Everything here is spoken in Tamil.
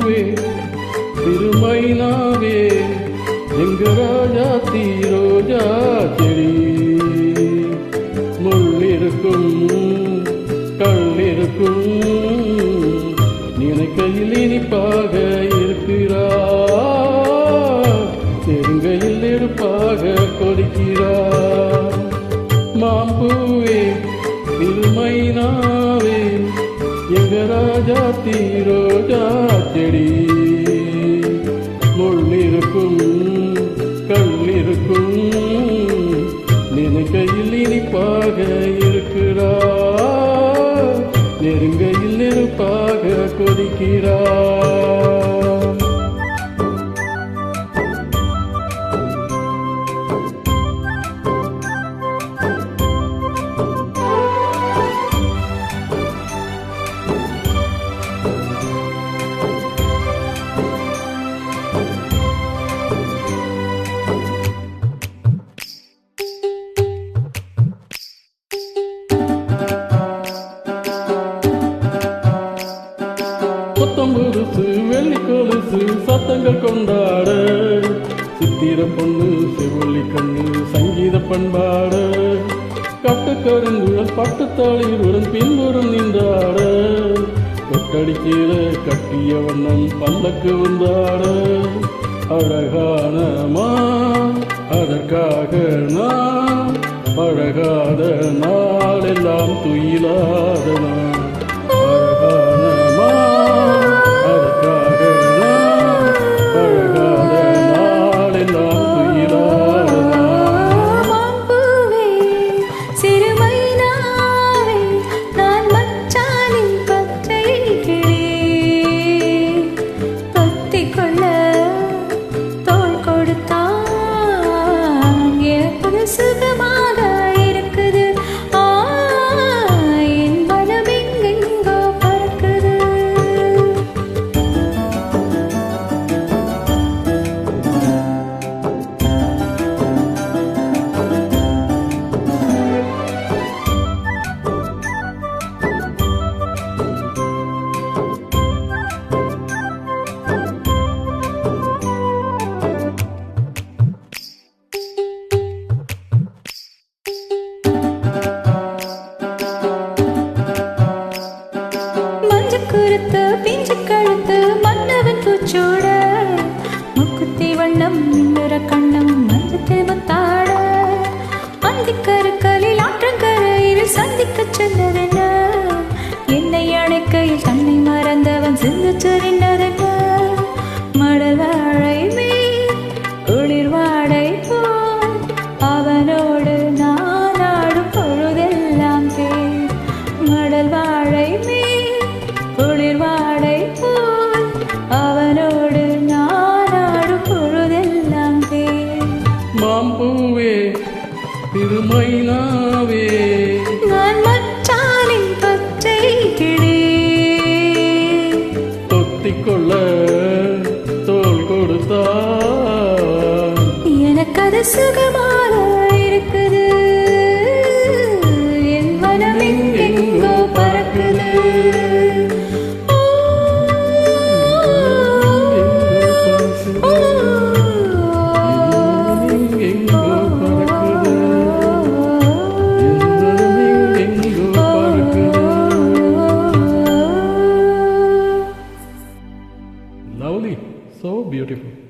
மாம்பூவே திருமைனாவே எங்க ராஜா தீரோஜா செடி முள்ளிருக்கும் கல்லிருக்கும் நினைக்கையில் இனிப்பாக இருக்கிறார் நெருங்கையில் நெருப்பாக கொதிக்கிறார் மாம்பூவே திருமைனாவே எங்க ராஜா தீரோஜா செடி முள்ளிருக்கும் கல்லிருக்கும் நினைக்கையில் இனிப்பாக இருக்கிறார் நெருங்கையில் நெருப்பாக கொதிக்கிறார் புத்தம்புதுசு வெள்ளி கொலுசு சத்தங்கள் கொண்டாட சித்திர பொண்ணு செவ்வொல்லி கண்ணு சங்கீத பண்பாட கட்டுக்கருங்குழல் பட்டுத்தாளிருடன் பின்புறம் நின்றாட கொட்டடிக்கீழ கட்டிய வண்ணம் பல்லக்கு வந்தாட அழகானமா அதற்காக நான் பழகாத நாளெல்லாம் துயிலாத நான் சுகமாக இருக்குது என் மனம் எங்கெங்கோ பறக்குது குருத்து பிஞ்சு கழுத்து மன்னவன் பூச்சோட முக்குத்தி வண்ணம் மின்னுற கண்ணம் மஞ்சத்தில் முத்தாட அந்திக்கருக்கலில் ஆற்றங்கரையில் சந்திக்க சென்றதென்ன என்னை அணைக்கையில் தன்னை மறந்தவன் சிந்து சொரிந்ததென்ன மடல் வாழை மேல் குளிர் வாடை போல் அவனோடு நான் ஆடும் பொழுதெல்லாம் தேர் மடல் வாழை மேல் குளிர் வாடை போல் அவனோடு நானாடும் பொழுதெல்லாம் தேர் மாம்பூவே திருமைனாவே நான் மச்சானின் பச்சை கிளி தொத்திக்கொள்ள தோள் கொடுத்தார் எனக்கு அது சுகமாக இருக்குது என் மனம் எங்கெங்கோ பறக்குது Lovely, so beautiful.